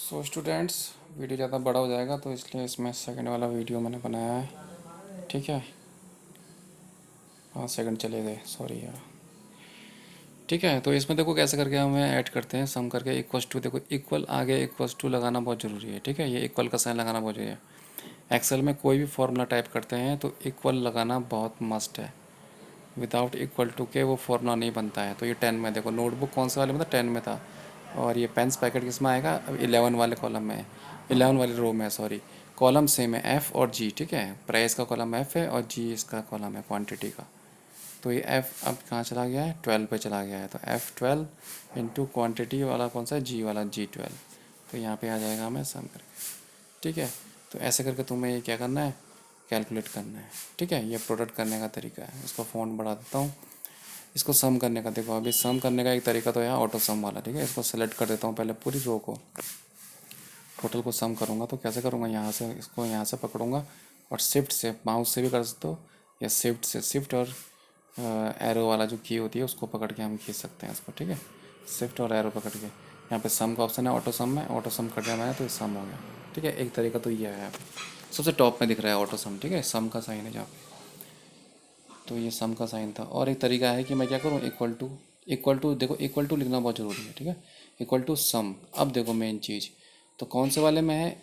So students, video ज़्यादा बड़ा हो जाएगा तो इसलिए इसमें सेकंड वाला वीडियो मैंने बनाया है। ठीक है, 5 सेकंड चले गए, सॉरी यार। ठीक है, तो इसमें देखो कैसे करके हमें ऐड करते हैं, सम करके इक्वल्स टू। देखो इक्वल आगे इक्वल्स टू लगाना बहुत ज़रूरी है। ठीक है, ये इक्वल का साइन लगाना बहुत ज़रूरी है। एक्सेल में कोई भी फॉर्मूला टाइप करते हैं तो इक्वल लगाना बहुत मस्ट है। विदाउट इक्वल टू के वो फॉर्मूला नहीं बनता है। तो ये 10 में देखो, नोटबुक कौन से वाले में था, 10 में था। और ये पेन्स पैकेट किस में आएगा, अब 11 वाले कॉलम में है, 11 वाली रो में है, सॉरी। कॉलम सेम है, एफ़ और जी। ठीक है, प्राइस का कॉलम एफ़ है और जी इसका कॉलम है क्वांटिटी का। तो ये एफ़ अब कहाँ चला गया है, 12 पे चला गया है। तो F12 इंटू क्वान्टिटी वाला कौन सा है, जी वाला, G12। तो यहाँ पे आ जाएगा हमें सम करके। ठीक है, तो ऐसे करके तुम्हें ये क्या करना है, कैलकुलेट करना है। ठीक है, ये प्रोडक्ट करने का तरीका है। इसको फ़ॉन्ट बढ़ा देता हूँ। इसको सम करने का देखो, अभी सम करने का एक तरीका तो है ऑटो सम वाला। ठीक है, इसको सेलेक्ट कर देता हूँ पहले पूरी रो को। टोटल को सम करूँगा तो कैसे करूँगा, यहाँ से इसको यहाँ से पकड़ूँगा और शिफ्ट से, माउस से भी कर सकते हो या शिफ्ट से, शिफ्ट और एरो वाला जो की होती है उसको पकड़ के हम खींच सकते हैं इसको। ठीक है, शिफ्ट और एरो पकड़ के यहाँ पे सम का ऑप्शन है, ऑटो सम में ऑटो सम कर दिया मैंने तो ये सम हो गया। ठीक है, एक तरीका तो ये है। यहाँ पे सबसे टॉप में दिख रहा है ऑटो सम। ठीक है, सम का साइन है जहाँ पे, तो ये सम का साइन था। और एक तरीका है कि मैं क्या करूँ, इक्वल टू देखो, इक्वल टू लिखना बहुत ज़रूरी है। ठीक है, इक्वल टू सम। अब देखो मेन चीज़ तो कौन से वाले में है,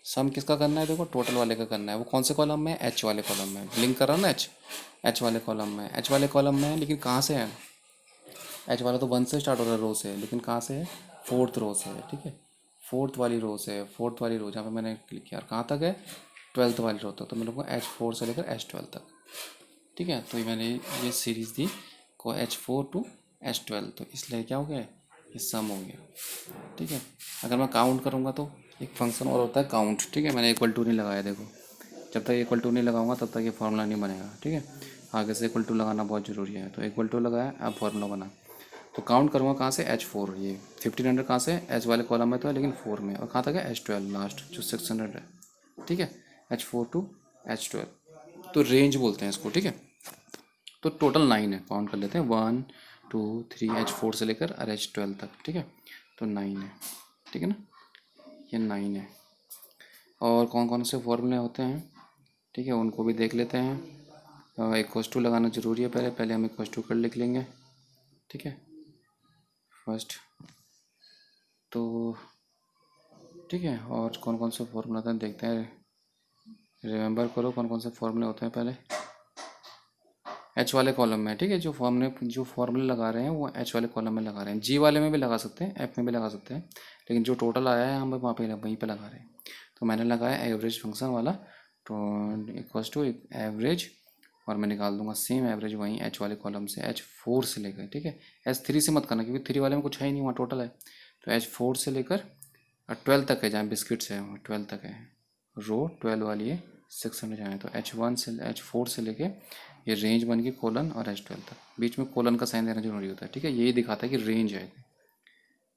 सम किसका करना है, देखो टोटल वाले का करना है। वो कौन से कॉलम में है, एच वाले कॉलम में। लिंक कर रहा हूँ ना, एच वाले कॉलम में, एच वाले कॉलम में है। लेकिन कहाँ से है, एच वाला तो 1 से स्टार्ट हो रहा है, रो से है, लेकिन कहाँ से है, 4th रो से है। ठीक है, 4th वाली रो से है, 4th वाली रो जहाँ पे मैंने क्लिक किया। कहाँ तक है, 12th वाली रो तक। तो मैं लूँगा H4 से लेकर H12 तक। ठीक है, तो ये मैंने ये सीरीज़ दी को H4 टू H12, तो इसलिए क्या हो गया, ये सम हो गया। ठीक है, अगर मैं काउंट करूँगा तो एक फंक्शन और होता है काउंट। ठीक है, मैंने इक्वल टू नहीं लगाया, देखो जब तक इक्वल टू नहीं लगाऊंगा तब तक ये फार्मूला नहीं बनेगा। ठीक है, आगे से इक्वल टू लगाना बहुत ज़रूरी है। तो इक्वल टू लगाया, अब फार्मूला बना। तो काउंट करूँगा कहाँ से, H4, ये 1500 कहाँ से, एच वाले कॉलम में तो है लेकिन 4 में, और कहाँ तक है, H12 लास्ट जो 600 है। ठीक है, H4 टू H12, तो रेंज बोलते हैं इसको। ठीक है, तो टोटल 9 है, काउंट कर लेते हैं, 1 2 3, H4 से लेकर और H12 तक। ठीक है, तो 9 है। ठीक है ना, ये 9 है। और कौन कौन से फॉर्मूले होते हैं, ठीक है, उनको भी देख लेते हैं। इक्वस टू लगाना ज़रूरी है, पहले पहले हम इक्वस टू कर लिख लेंगे। ठीक है, फर्स्ट तो ठीक है, और कौन कौन से फॉर्मूला था देखते हैं, रिमेंबर करो कौन कौन से फॉर्मूले होते हैं पहले। एच वाले कॉलम में, ठीक है, जो फॉर्मूले लगा रहे हैं वो एच वाले कॉलम में लगा रहे हैं। जी वाले में भी लगा सकते हैं, एफ में भी लगा सकते हैं, लेकिन जो टोटल आया है हम वहाँ पे वहीं पे लगा रहे हैं। तो मैंने लगाया एवरेज फंक्शन वाला, तो इक्वल्स टू एवरेज, और मैं निकाल दूंगा सेम एवरेज वहीं एच वाले कॉलम से, H4 से लेकर। ठीक है, H3 से मत करना क्योंकि 3 वाले में कुछ है ही नहीं, वहाँ टोटल है। तो H4 से लेकर 12 तक है, जहाँ बिस्किट्स है वहाँ 12 तक है, रो 12 वाली है, 600 जाए। तो H1 से H4 से लेके ये रेंज बन गई कोलन और H12 तक, बीच में कोलन का साइन देना जरूरी होता है। ठीक है, यही दिखाता है कि रेंज है।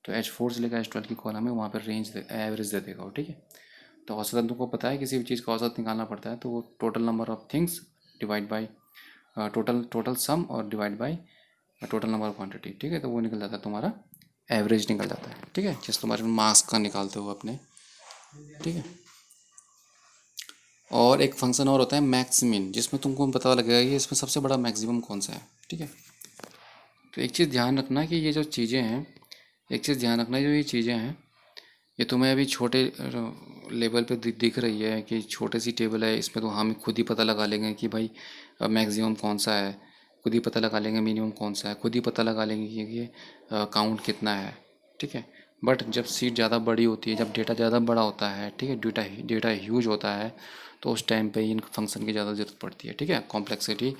तो H4 से लेकर H12 की कॉलम है, वहाँ पर रेंज एवरेज दे देगा वो। ठीक है, तो औसतन तुमको पता है किसी भी चीज़ का औसत निकालना पड़ता है, तो वो total number of things divide by total sum और divide by total number of quantity. ठीक है, तो वो निकल जाता है तुम्हारा एवरेज निकल जाता है। ठीक है, जिस तुम्हारे मार्क्स का निकालते हो अपने। ठीक है, और एक फंक्शन और होता है मैक्स मिन, जिसमें तुमको पता लगेगा कि इसमें सबसे बड़ा मैक्सिमम कौन सा है। ठीक है, तो एक चीज़ ध्यान रखना कि ये जो चीज़ें हैं, एक चीज़ ध्यान रखना, जो ये चीज़ें हैं ये तुम्हें अभी छोटे लेवल पे दिख रही है कि छोटी सी टेबल है, इसमें तो हम खुद ही पता लगा लेंगे कि भाई मैक्सिमम कौन सा है, खुद ही पता लगा लेंगे मिनिमम कौन सा है, खुद ही पता लगा लेंगे कि ये काउंट कितना है। ठीक है, बट जब सीट ज़्यादा बड़ी होती है, जब डेटा ज़्यादा बड़ा होता है, ठीक है, डेटा ह्यूज होता है, तो उस टाइम पे इन फंक्शन की ज़्यादा ज़रूरत पड़ती है। ठीक है, कॉम्प्लेक्सिटी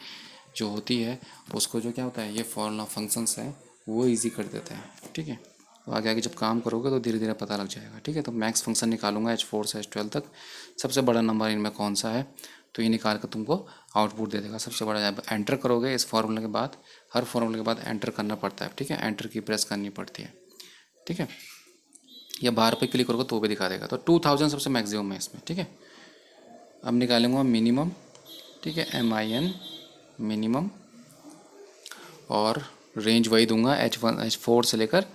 जो होती है उसको जो क्या होता है, ये फॉर्मूला फंक्शंस हैं वो इजी कर देते हैं। ठीक है, तो आगे आगे जब काम करोगे तो धीरे धीरे पता लग जाएगा। ठीक है, तो मैक्स फंक्शन निकालूंगा H4 से H12 तक, सबसे बड़ा नंबर इनमें कौन सा है, तो ये निकाल कर तुमको आउटपुट दे देगा सबसे बड़ा। जब एंटर करोगे इस फॉर्मूले के बाद, हर फॉर्मूले के बाद एंटर करना पड़ता है। ठीक है, एंटर की प्रेस करनी पड़ती है। ठीक है, या बाहर पे क्लिक करोगे तो भी दिखा देगा। तो 2000 सबसे मैक्सिमम है इसमें। ठीक है, अब निकालेंगे मिनिमम। ठीक है, MIN मिनिमम, और रेंज वही दूंगा H4 से लेकर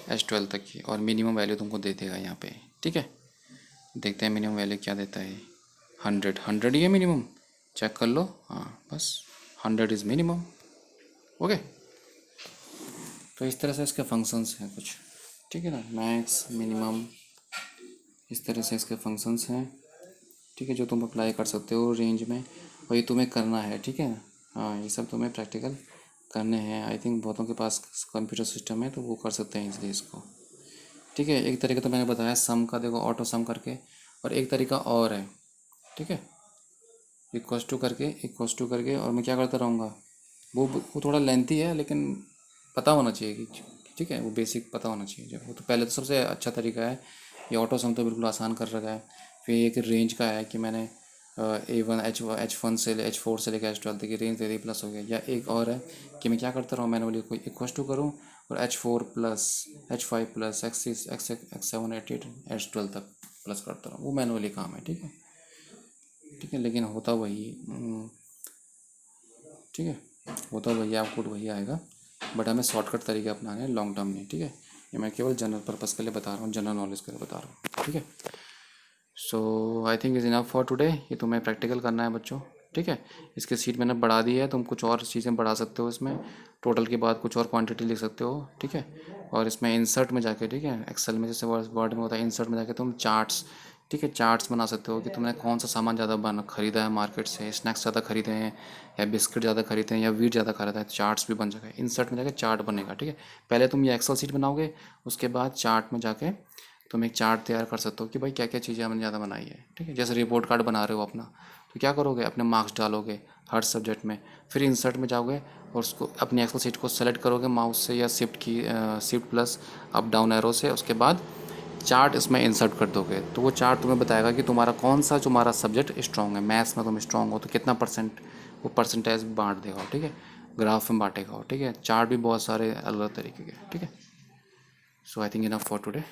H12 तक की, और मिनिमम वैल्यू तुमको दे देगा यहाँ पे। ठीक है, देखते हैं मिनिमम वैल्यू क्या देता है। 100 ही है मिनिमम, चेक कर लो। हाँ बस 100 इज़ मिनिमम। ओके, तो इस तरह से इसके फंक्शंस हैं कुछ, ठीक है ना, मैक्स मिनिमम, इस तरह से इसके फंक्शंस हैं, ठीक है, जो तुम अप्लाई कर सकते हो रेंज में, वही तुम्हें करना है, ठीक है। हाँ ये सब तुम्हें प्रैक्टिकल करने हैं। आई थिंक बहुतों के पास कंप्यूटर सिस्टम है तो वो कर सकते हैं इसलिए इसको, ठीक है। एक तरीका तो मैंने बताया सम का, देखो ऑटो सम करके, और एक तरीका और है, ठीक है, इक्वस टू करके और मैं क्या करता रहूँगा, वो थोड़ा लेंथी है लेकिन पता होना चाहिए कि, ठीक है, वो बेसिक पता होना चाहिए जो, वो तो पहले तो सबसे अच्छा तरीका है। ये ऑटो सम तो बिल्कुल आसान कर रखा है। फिर एक रेंज का है कि मैंने A1 H1 से H4 से लेकर H12 तक की रेंज दे दी, प्लस हो गया। या एक और है कि मैं क्या करता रहूँ, मैंने बोली कोई इक्वस टू करूँ और H4 plus H5 plus X6 X7 X8 H12 तक प्लस करता रहूँ, वो मैनुअली काम है, ठीक है, ठीक है, लेकिन होता वही, ठीक है, होता वही, आउटपुट वही आएगा, बट हमें शॉर्टकट तरीके अपनाने हैं, लॉन्ग टर्म नहीं, ठीक है। ये मैं केवल जनरल पर्पज़ के लिए बता रहा हूँ, जनरल नॉलेज के लिए बता रहा हूँ, ठीक है। So I think is enough for today. ये तुम्हें प्रैक्टिकल करना है बच्चों, ठीक है। इसकी सीट मैंने बढ़ा दी है, तुम कुछ और चीज़ें बढ़ा सकते हो इसमें, टोटल के बाद कुछ और क्वांटिटी लिख सकते हो, ठीक है। और इसमें इंसर्ट में जाके, ठीक है, एक्सेल में जैसे वर्ड में होता है, इंसर्ट में जाके तुम चार्ट्स, ठीक है, चार्ट्स बना सकते हो कि तुमने कौन सा सामान ज़्यादा बना खरीदा है मार्केट से, स्नैक्स ज़्यादा खरीदे हैं या बिस्किट ज़्यादा खरीदे हैं या वीट ज़्यादा खरीदा है, चार्ट्स भी बन जाएगा। इंसर्ट में जाके चार्ट बनेगा, ठीक है। पहले तुम ये एक्सेल सीट बनाओगे, उसके बाद चार्ट में जाके तुम एक चार्ट तैयार कर सकते हो कि भाई क्या क्या चीज़ें हमने ज़्यादा बनाई है, ठीक है। जैसे रिपोर्ट कार्ड बना रहे हो अपना, तो क्या करोगे, अपने मार्क्स डालोगे हर सब्जेक्ट में, फिर इंसर्ट में जाओगे और उसको अपनी एक्सेल सीट को सेलेक्ट करोगे माउस से या shift plus up down arrow से, उसके बाद चार्ट इसमें इंसर्ट कर दोगे, तो वो चार्ट तुम्हें बताएगा कि तुम्हारा कौन सा तुम्हारा सब्जेक्ट स्ट्रॉन्ग है। मैथ्स में तुम स्ट्रॉन्ग हो तो कितना परसेंट, वो परसेंटेज बांट देगा, ठीक है, ग्राफ में बांटेगा, ठीक है। चार्ट भी बहुत सारे अलग अलग तरीके के, ठीक है। So I think enough for today.